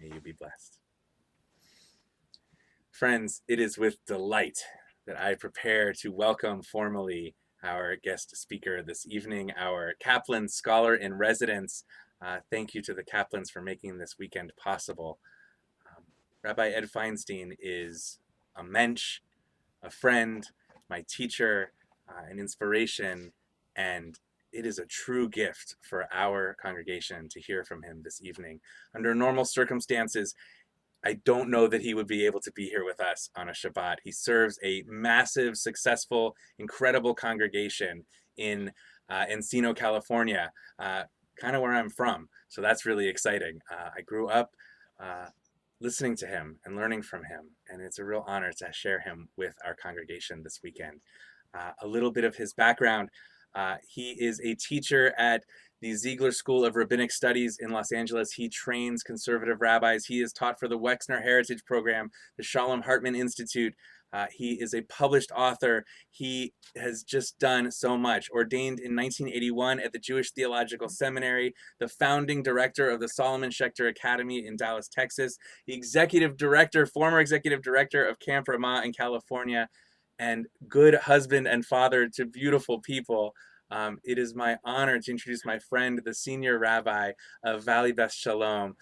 May you be blessed. Friends, it is with delight that I prepare to welcome formally our guest speaker this evening, our Kaplan Scholar in Residence. Thank you to the Kaplans for making this weekend possible. Rabbi Ed Feinstein is a mensch, a friend, my teacher, an inspiration, and it is a true gift for our congregation to hear from him this evening. Under normal circumstances, I don't know that he would be able to be here with us on a Shabbat. He serves a massive, successful, incredible congregation in Encino, California, kind of where I'm from. So that's really exciting. I grew up listening to him and learning from him, and it's a real honor to share him with our congregation this weekend. A little bit of his background. He is a teacher at the Ziegler School of Rabbinic Studies in Los Angeles. He trains conservative rabbis. He is taught for the Wexner Heritage Program, the Shalom Hartman Institute. He is a published author. He has just done so much. Ordained in 1981 at the Jewish Theological Seminary, the founding director of the Solomon Schechter Academy in Dallas, Texas, the former executive director of Camp Ramah in California, and good husband and father to beautiful people. It is my honor to introduce my friend, the senior rabbi of Valley Beth Shalom,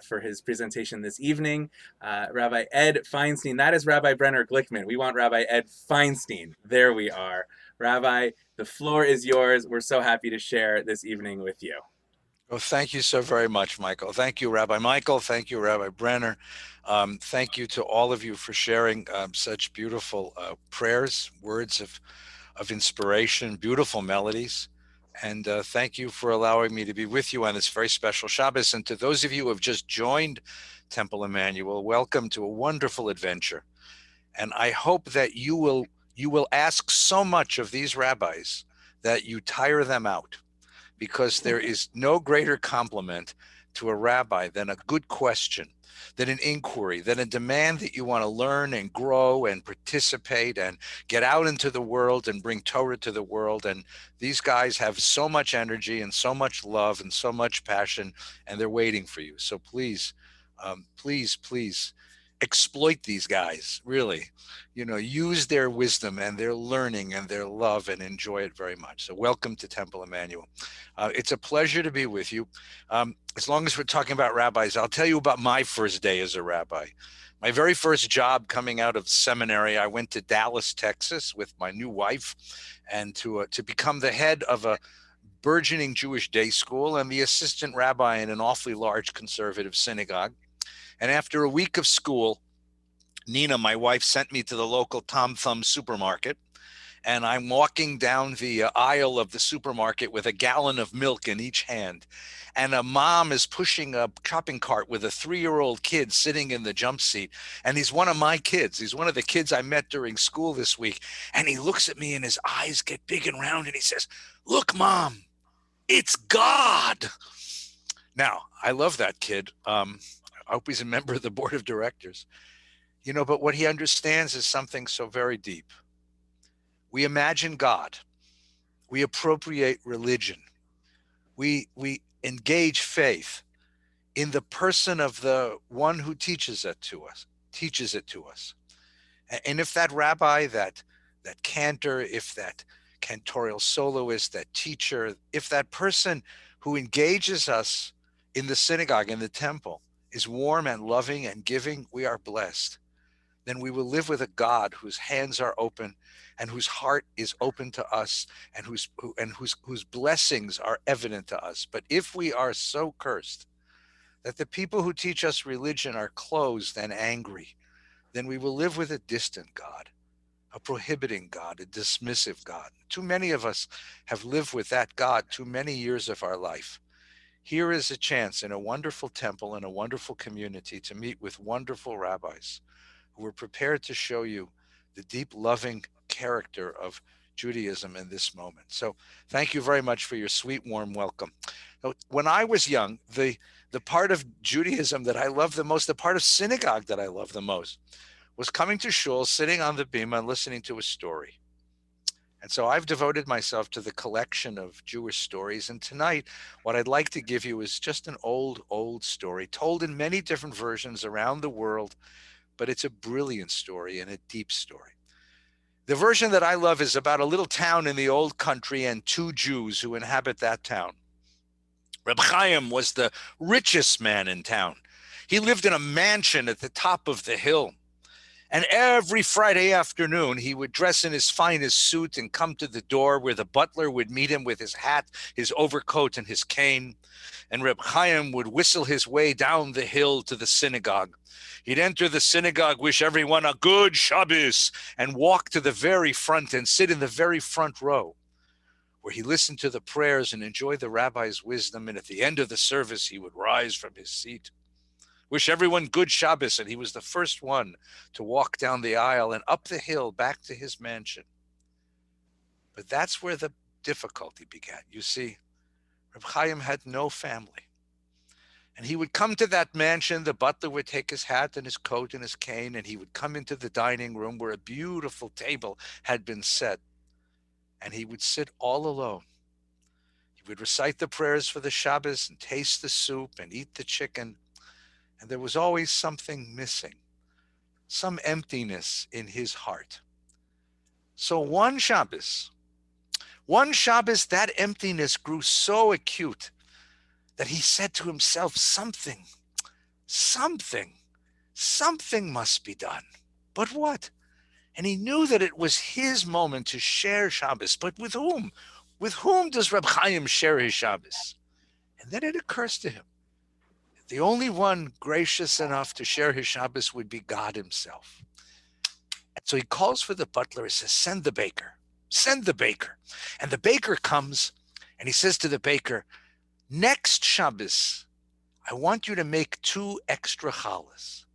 for his presentation this evening, Rabbi Ed Feinstein. That is Rabbi Brenner Glickman. We want Rabbi Ed Feinstein. There we are. Rabbi, the floor is yours. We're so happy to share this evening with you. Well, thank you so very much, Michael. Thank you, Rabbi Michael. Thank you, Rabbi Brenner. Thank you to all of you for sharing such beautiful prayers, words of inspiration, beautiful melodies. And thank you for allowing me to be with you on this very special Shabbos. And to those of you who have just joined Temple Emanu-El, welcome to a wonderful adventure. And I hope that you will ask so much of these rabbis that you tire them out, because there is no greater compliment to a rabbi than a good question, than an inquiry, than a demand that you want to learn and grow and participate and get out into the world and bring Torah to the world. And these guys have so much energy and so much love and so much passion, and they're waiting for you. So please, please exploit these guys, really. Use their wisdom and their learning and their love and enjoy it very much. So welcome to Temple Emanu-El. It's a pleasure to be with you. As long as we're talking about rabbis, I'll tell you about my first day as a rabbi. My very first job coming out of seminary, I went to Dallas, Texas with my new wife, and to become the head of a burgeoning Jewish day school and the assistant rabbi in an awfully large conservative synagogue. And after a week of school, Nina, my wife, sent me to the local Tom Thumb supermarket. And I'm walking down the aisle of the supermarket with a gallon of milk in each hand. And a mom is pushing a shopping cart with a 3-year-old kid sitting in the jump seat. And he's one of my kids. He's one of the kids I met during school this week. And he looks at me and his eyes get big and round and he says, "Look, Mom, it's God." Now, I love that kid. I hope he's a member of the board of directors. But what he understands is something so very deep. We imagine God. We appropriate religion. We engage faith in the person of the one who teaches it to us. And if that rabbi, that cantor, if that cantorial soloist, that teacher, if that person who engages us in the synagogue, in the temple, is warm and loving and giving, we are blessed. Then we will live with a God whose hands are open and whose heart is open to us and whose blessings are evident to us. But if we are so cursed that the people who teach us religion are closed and angry, then we will live with a distant God, a prohibiting God, a dismissive God. Too many of us have lived with that God too many years of our life. Here is a chance in a wonderful temple, in a wonderful community, to meet with wonderful rabbis who are prepared to show you the deep, loving character of Judaism in this moment. So thank you very much for your sweet, warm welcome. When I was young, the part of Judaism that I loved the most, the part of synagogue that I loved the most, was coming to shul, sitting on the bima and listening to a story. And so I've devoted myself to the collection of Jewish stories. And tonight, what I'd like to give you is just an old story told in many different versions around the world, but it's a brilliant story and a deep story. The version that I love is about a little town in the old country and two Jews who inhabit that town. Reb Chaim was the richest man in town. He lived in a mansion at the top of the hill. And every Friday afternoon, he would dress in his finest suit and come to the door where the butler would meet him with his hat, his overcoat, and his cane. And Reb Chaim would whistle his way down the hill to the synagogue. He'd enter the synagogue, wish everyone a good Shabbos, and walk to the very front and sit in the very front row, where he listened to the prayers and enjoyed the rabbi's wisdom. And at the end of the service, he would rise from his seat, wish everyone good Shabbos, and he was the first one to walk down the aisle and up the hill back to his mansion. But that's where the difficulty began. You see, Reb Chaim had no family. And he would come to that mansion, the butler would take his hat and his coat and his cane, and he would come into the dining room where a beautiful table had been set, and he would sit all alone. He would recite the prayers for the Shabbos and taste the soup and eat the chicken, and there was always something missing, some emptiness in his heart. So one Shabbos, that emptiness grew so acute that he said to himself, something must be done. But what? And he knew that it was his moment to share Shabbos. But with whom? With whom does Reb Chaim share his Shabbos? And then it occurs to him, the only one gracious enough to share his Shabbos would be God himself. And so he calls for the butler. He says, send the baker. Send the baker. And the baker comes and he says to the baker, next Shabbos, I want you to make 2 extra challas.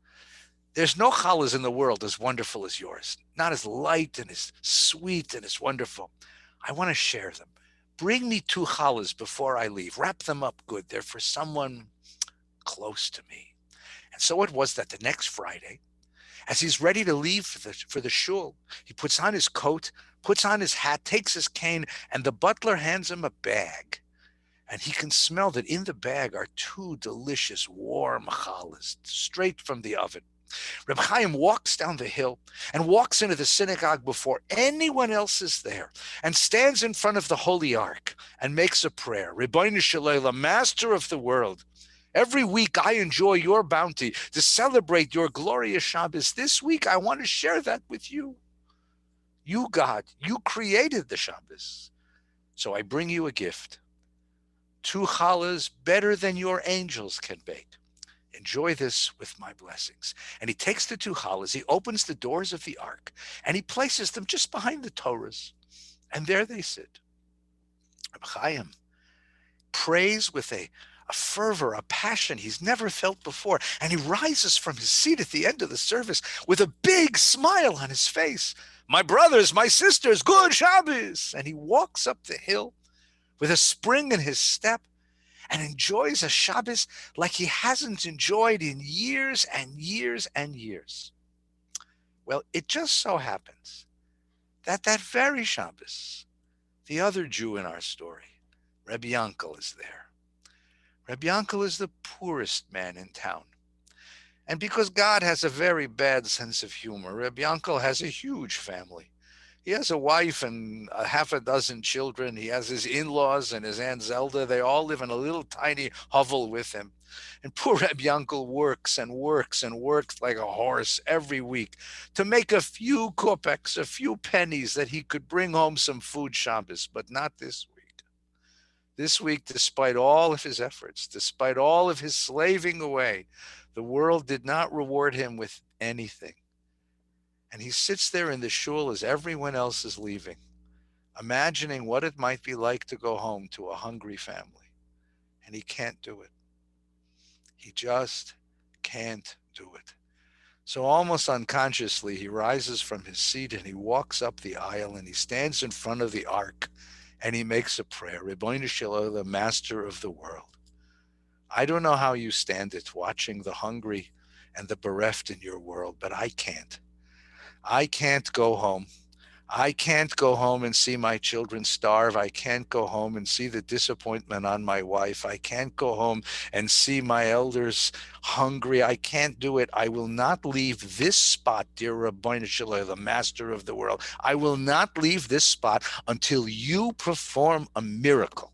There's no challas in the world as wonderful as yours, not as light and as sweet and as wonderful. I want to share them. Bring me 2 challas before I leave. Wrap them up good. They're for someone close to me. And so it was that the next Friday, as he's ready to leave for the shul, he puts on his coat, puts on his hat, takes his cane, and the butler hands him a bag. And he can smell that in the bag are 2 delicious warm challas straight from the oven. Reb Chaim walks down the hill and walks into the synagogue before anyone else is there and stands in front of the Holy Ark and makes a prayer. Ribbono shel olam, Master of the world, every week I enjoy your bounty to celebrate your glorious Shabbos. This week I want to share that with you. You, God, you created the Shabbos. So I bring you a gift. 2 challahs better than your angels can bake. Enjoy this with my blessings. And he takes the 2 challahs, he opens the doors of the ark, and he places them just behind the Torahs. And there they sit. Reb Chaim prays with a fervor, a passion he's never felt before. And he rises from his seat at the end of the service with a big smile on his face. My brothers, my sisters, good Shabbos. And he walks up the hill with a spring in his step and enjoys a Shabbos like he hasn't enjoyed in years and years and years. Well, it just so happens that very Shabbos, the other Jew in our story, Rabbi Yankel, is there. Rabbi Yankel is the poorest man in town. And because God has a very bad sense of humor, Rabbi Yankel has a huge family. He has a wife and a half a dozen children. He has his in-laws and his Aunt Zelda. They all live in a little tiny hovel with him. And poor Rabbi Yankel works and works and works like a horse every week to make a few kopecks, a few pennies that he could bring home some food Shabbos, but not this week. This week, despite all of his efforts, despite all of his slaving away, the world did not reward him with anything. And he sits there in the shul as everyone else is leaving, imagining what it might be like to go home to a hungry family. And he can't do it. He just can't do it. So almost unconsciously, he rises from his seat and he walks up the aisle and he stands in front of the ark and he makes a prayer. Ribbono shel olam, the Master of the world. I don't know how you stand it, watching the hungry and the bereft in your world, but I can't. I can't go home. I can't go home and see my children starve. I can't go home and see the disappointment on my wife. I can't go home and see my elders hungry. I can't do it. I will not leave this spot, dear Rabbi Shalom, the master of the world. I will not leave this spot until you perform a miracle.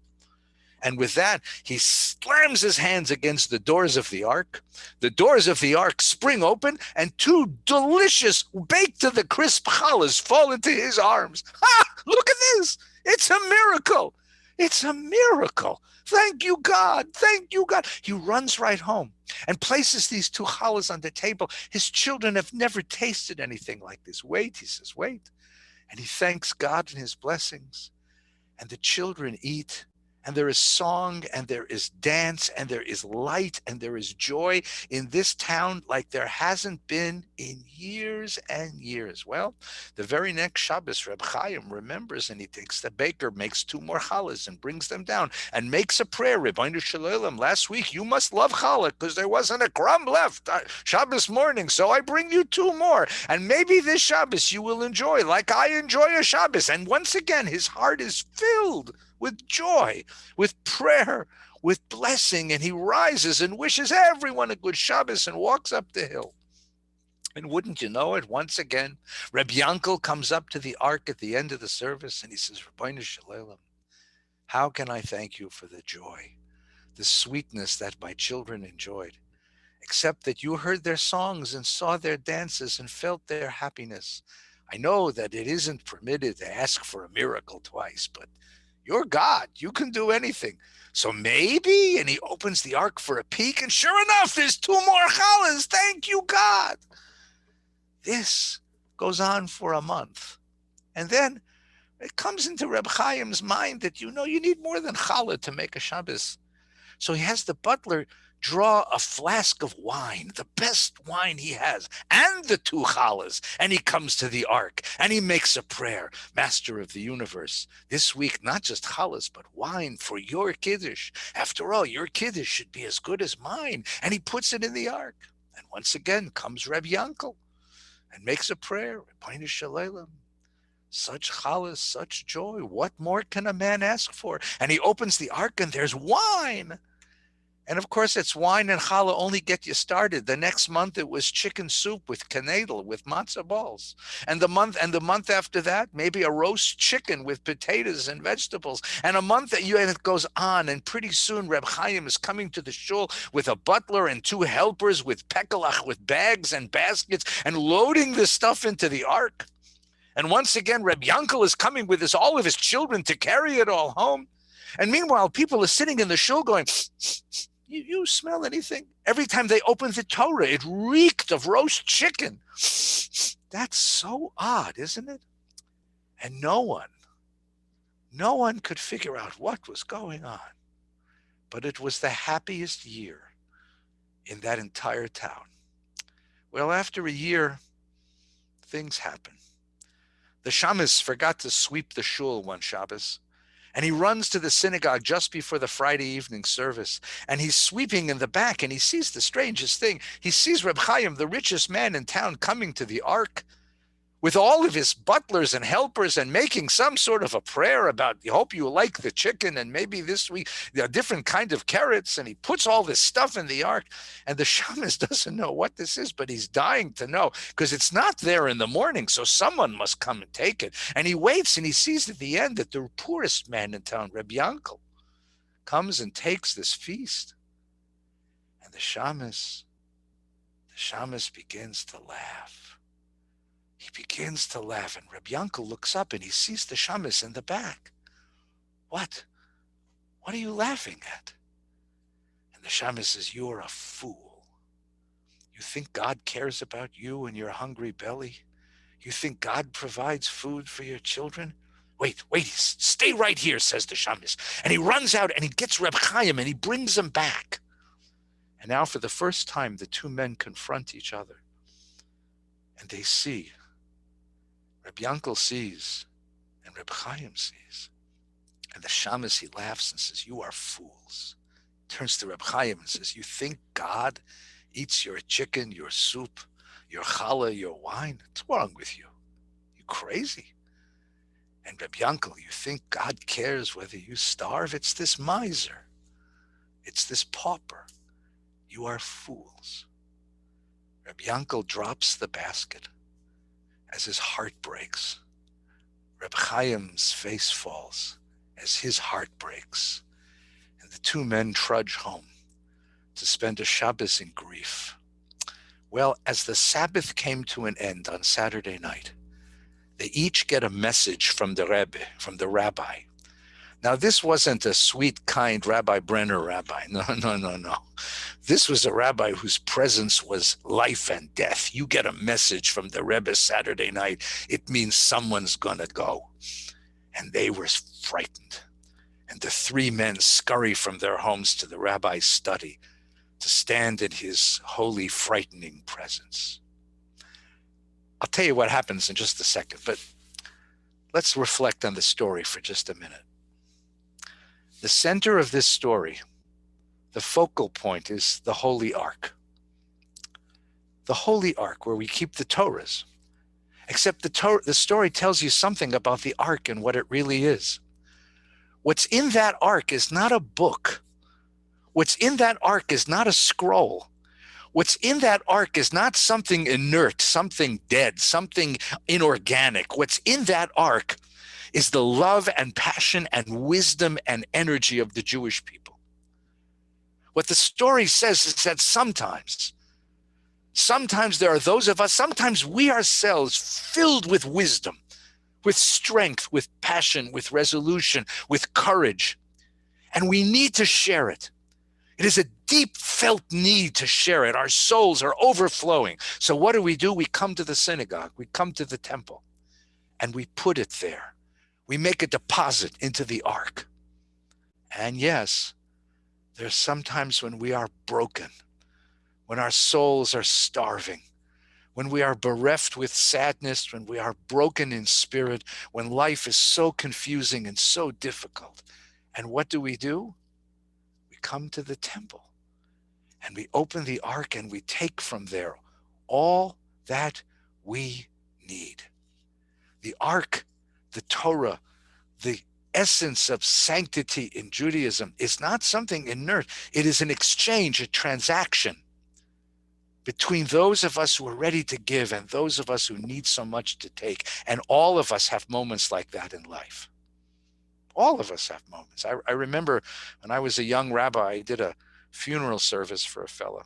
And with that, he slams his hands against the doors of the ark. The doors of the ark spring open, and two delicious, baked to the crisp challas fall into his arms. Ha! Look at this! It's a miracle! It's a miracle! Thank you, God! Thank you, God! He runs right home and places these two challas on the table. His children have never tasted anything like this. Wait, he says, wait. And he thanks God and his blessings. And the children eat, and there is song, and there is dance, and there is light, and there is joy in this town like there hasn't been in years and years. Well, the very next Shabbos, Reb Chaim remembers, and he takes the baker, makes two more challahs, and brings them down, and makes a prayer. Rabbeinu Shalom, last week you must love challah because there wasn't a crumb left Shabbos morning, so I bring you two more, and maybe this Shabbos you will enjoy like I enjoy a Shabbos. And once again, his heart is filled with joy, with prayer, with blessing, and he rises and wishes everyone a good Shabbos and walks up the hill. And wouldn't you know it, once again, Reb Yankel comes up to the ark at the end of the service, and he says, Rabbeinu Shalom, how can I thank you for the joy, the sweetness that my children enjoyed, except that you heard their songs and saw their dances and felt their happiness. I know that it isn't permitted to ask for a miracle twice, but you're God. You can do anything. So maybe, and he opens the ark for a peek, and sure enough, there's two more challahs. Thank you, God. This goes on for a month. And then it comes into Reb Chaim's mind that, you need more than challah to make a Shabbos. So he has the butler draw a flask of wine, the best wine he has, and the two challahs. And he comes to the ark and he makes a prayer. Master of the universe, this week, not just challahs, but wine for your kiddush. After all, your kiddush should be as good as mine. And he puts it in the ark. And once again comes Reb Yankel and makes a prayer. Rabbeinu Shalom, such challahs, such joy. What more can a man ask for? And he opens the ark and there's wine. And of course, it's wine and challah only get you started. The next month, it was chicken soup with knedel, with matzah balls. And the month after that, maybe a roast chicken with potatoes and vegetables. And and it goes on. And pretty soon, Reb Chaim is coming to the shul with a butler and two helpers with pekelach, with bags and baskets, and loading this stuff into the ark. And once again, Reb Yankel is coming with all of his children to carry it all home. And meanwhile, people are sitting in the shul going, you smell anything? Every time they opened the Torah, it reeked of roast chicken. That's so odd, isn't it? And no one could figure out what was going on. But it was the happiest year in that entire town. Well, after a year, things happen. The shamus forgot to sweep the shul one Shabbos. And he runs to the synagogue just before the Friday evening service. And he's sweeping in the back, and he sees the strangest thing. He sees Reb Chaim, the richest man in town, coming to the ark with all of his butlers and helpers and making some sort of a prayer about, I hope you like the chicken and maybe this week a different kind of carrots. And he puts all this stuff in the ark. And the shamus doesn't know what this is, but he's dying to know because it's not there in the morning. So someone must come and take it. And he waits and he sees at the end that the poorest man in town, Reb Yankel, comes and takes this feast. And the shamus begins to laugh. He begins to laugh, and Reb Yankel looks up and he sees the shamus in the back. What? What are you laughing at? And the shamus says, you're a fool. You think God cares about you and your hungry belly? You think God provides food for your children? Wait, stay right here, says the shamus. And he runs out and he gets Reb Chaim and he brings him back. And now for the first time, the two men confront each other. And they see. Reb Yankel sees, and Reb Chaim sees. And the shamus, he laughs and says, you are fools. Turns to Reb Chaim and says, you think God eats your chicken, your soup, your challah, your wine? What's wrong with you? You crazy? And Rabbi Yankel, you think God cares whether you starve? It's this miser. It's this pauper. You are fools. Rabbi Yankel drops the basket as his heart breaks. Reb Chaim's face falls as his heart breaks. And the two men trudge home to spend a Shabbos in grief. Well, as the Sabbath came to an end on Saturday night, they each get a message from the Rebbe, from the rabbi. Now, this wasn't a sweet, kind Rabbi Brenner rabbi. No, no, no, no. This was a rabbi whose presence was life and death. You get a message from the Rebbe Saturday night, it means someone's going to go. And they were frightened. And the three men scurry from their homes to the rabbi's study to stand in his holy, frightening presence. I'll tell you what happens in just a second, but let's reflect on the story for just a minute. The center of this story, the focal point, is the Holy Ark. The Holy Ark, where we keep the Torahs. Except the story tells you something about the Ark and what it really is. What's in that Ark is not a book. What's in that Ark is not a scroll. What's in that Ark is not something inert, something dead, something inorganic. What's in that Ark is the love and passion and wisdom and energy of the Jewish people. What the story says is that sometimes there are those of us, sometimes we ourselves filled with wisdom, with strength, with passion, with resolution, with courage, and we need to share it. It is a deep felt need to share it. Our souls are overflowing. So what do? We come to the synagogue, we come to the temple, and we put it there. We make a deposit into the Ark. And yes, there's sometimes when we are broken, when our souls are starving, when we are bereft with sadness, when we are broken in spirit, when life is so confusing and so difficult. And what do? We come to the temple and we open the Ark and we take from there all that we need. The Ark, the Torah, the essence of sanctity in Judaism is not something inert. It is an exchange, a transaction between those of us who are ready to give and those of us who need so much to take. And all of us have moments like that in life. All of us have moments. I remember when I was a young rabbi, I did a funeral service for a fellow,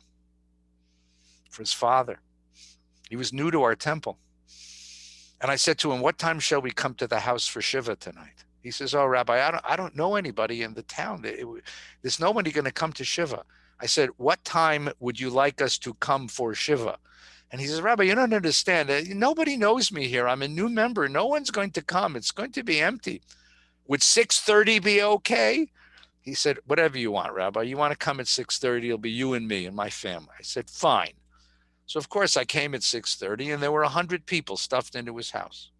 for his father. He was new to our temple. And I said to him, what time shall we come to the house for Shiva tonight? He says, oh, Rabbi, I don't know anybody in the town. There's nobody going to come to Shiva. I said, what time would you like us to come for Shiva? And he says, Rabbi, you don't understand. Nobody knows me here. I'm a new member. No one's going to come. It's going to be empty. Would 6:30 be okay? He said, whatever you want, Rabbi. You want to come at 6:30, it'll be you and me and my family. I said, fine. So, of course, I came at 6:30, and there were 100 people stuffed into his house.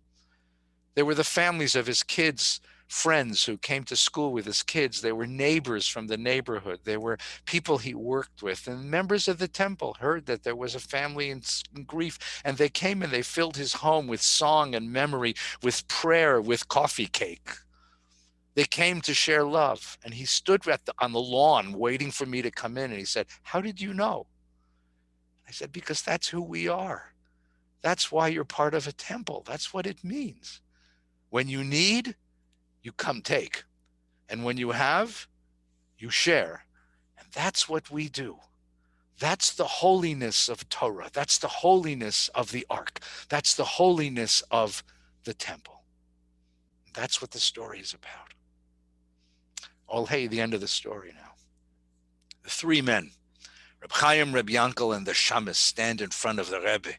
There were the families of his kids' friends who came to school with his kids. There were neighbors from the neighborhood. There were people he worked with. And members of the temple heard that there was a family in grief, and they came and they filled his home with song and memory, with prayer, with coffee cake. They came to share love, and he stood on the lawn waiting for me to come in, and he said, how did you know? I said, because that's who we are. That's why you're part of a temple. That's what it means. When you need, you come take. And when you have, you share. And that's what we do. That's the holiness of Torah. That's the holiness of the Ark. That's the holiness of the temple. That's what the story is about. Oh, hey, the end of the story now. The three men, Reb Chaim, Reb Yankel, and the Shamus, stand in front of the Rebbe.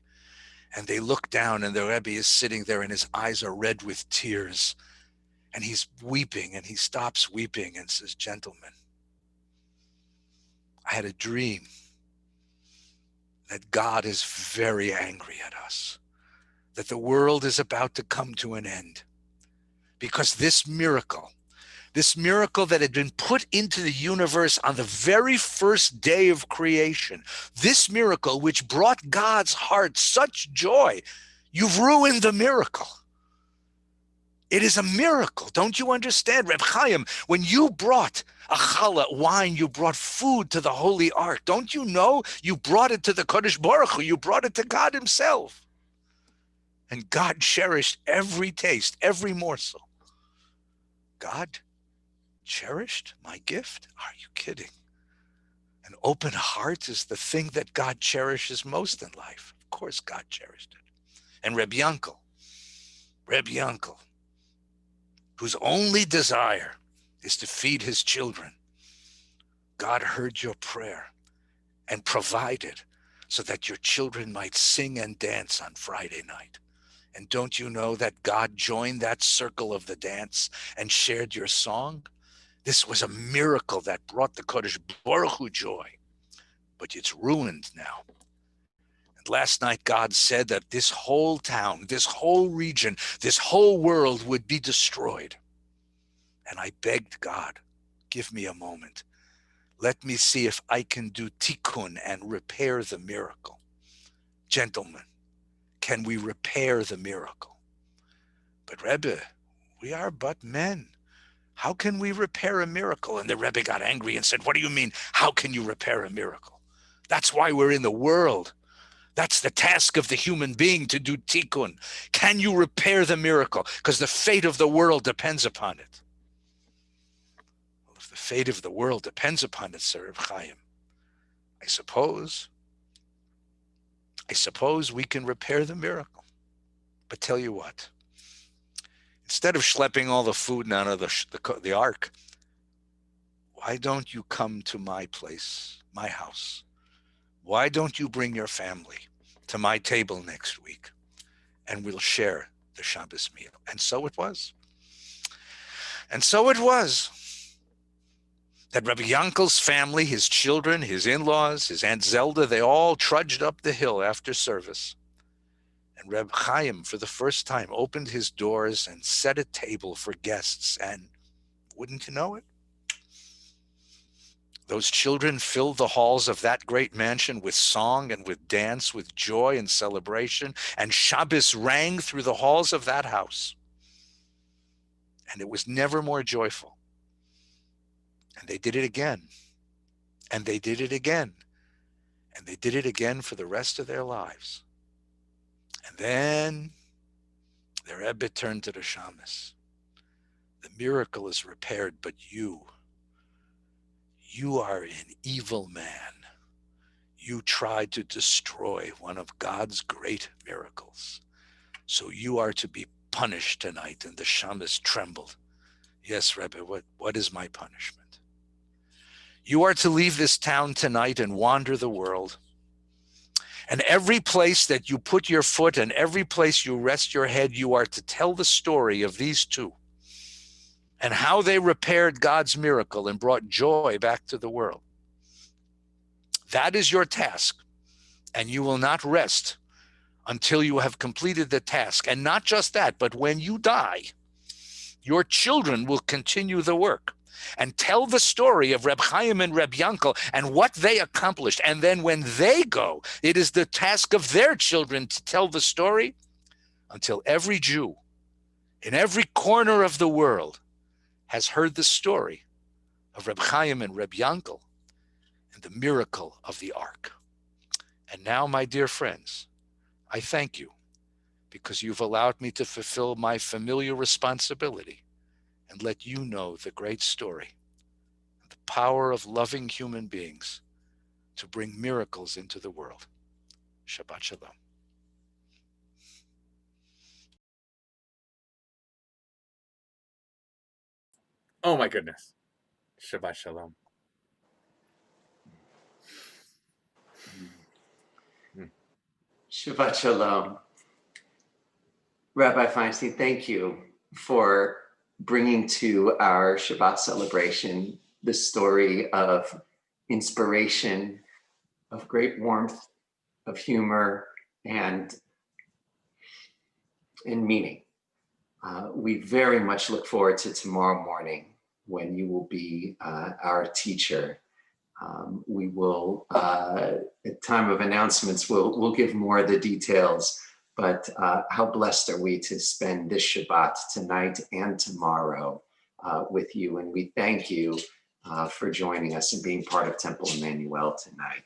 And they look down, and the Rebbe is sitting there, and his eyes are red with tears. And he's weeping, and he stops weeping and says, gentlemen, I had a dream that God is very angry at us, that the world is about to come to an end. Because this miracle that had been put into the universe on the very first day of creation, this miracle which brought God's heart such joy, you've ruined the miracle. It is a miracle. Don't you understand, Reb Chaim? When you brought a challah, wine, you brought food to the Holy Ark. Don't you know? You brought it to the Kodesh Baruch Hu. You brought it to God himself. And God cherished every taste, every morsel. God cherished my gift? Are you kidding? An open heart is the thing that God cherishes most in life. Of course, God cherished it. And Reb Yankel, whose only desire is to feed his children, God heard your prayer and provided so that your children might sing and dance on Friday night. And don't you know that God joined that circle of the dance and shared your song? This was a miracle that brought the Kodesh Baruch Hu joy, but it's ruined now. And last night, God said that this whole town, this whole region, this whole world would be destroyed. And I begged God, give me a moment. Let me see if I can do tikkun and repair the miracle. Gentlemen, can we repair the miracle? But Rebbe, we are but men. How can we repair a miracle? And the Rebbe got angry and said, what do you mean, how can you repair a miracle? That's why we're in the world. That's the task of the human being, to do tikkun. Can you repair the miracle? Because the fate of the world depends upon it. Well, if the fate of the world depends upon it, Sir Reb Chaim, I suppose we can repair the miracle. But tell you what, instead of schlepping all the food out of the ark, why don't you come to my place, my house? Why don't you bring your family to my table next week, and we'll share the Shabbos meal? And so it was. And so it was that Rabbi Yankel's family, his children, his in-laws, his Aunt Zelda, they all trudged up the hill after service. And Reb Chaim, for the first time, opened his doors and set a table for guests. And wouldn't you know it, those children filled the halls of that great mansion with song and with dance, with joy and celebration. And Shabbos rang through the halls of that house. And it was never more joyful. And they did it again. And they did it again. And they did it again for the rest of their lives. And then the Rebbe turned to the Shamas. The miracle is repaired, but you are an evil man. You tried to destroy one of God's great miracles. So you are to be punished tonight. And the Shamas trembled. Yes, Rebbe, what is my punishment? You are to leave this town tonight and wander the world. And every place that you put your foot and every place you rest your head, you are to tell the story of these two and how they repaired God's miracle and brought joy back to the world. That is your task, and you will not rest until you have completed the task. And not just that, but when you die, your children will continue the work and tell the story of Reb Chaim and Reb Yankel and what they accomplished. And then when they go, it is the task of their children to tell the story until every Jew in every corner of the world has heard the story of Reb Chaim and Reb Yankel and the miracle of the ark. And now, my dear friends, I thank you because you've allowed me to fulfill my familiar responsibility and let you know the great story, the power of loving human beings to bring miracles into the world. Shabbat Shalom. Oh my goodness. Shabbat Shalom. Shabbat Shalom. Rabbi Feinstein, thank you for bringing to our Shabbat celebration the story of inspiration, of great warmth, of humor, and meaning. We very much look forward to tomorrow morning when you will be our teacher. We will, at time of announcements, we'll give more of the details but how blessed are we to spend this Shabbat tonight and tomorrow with you. And we thank you for joining us and being part of Temple Emanu-El tonight.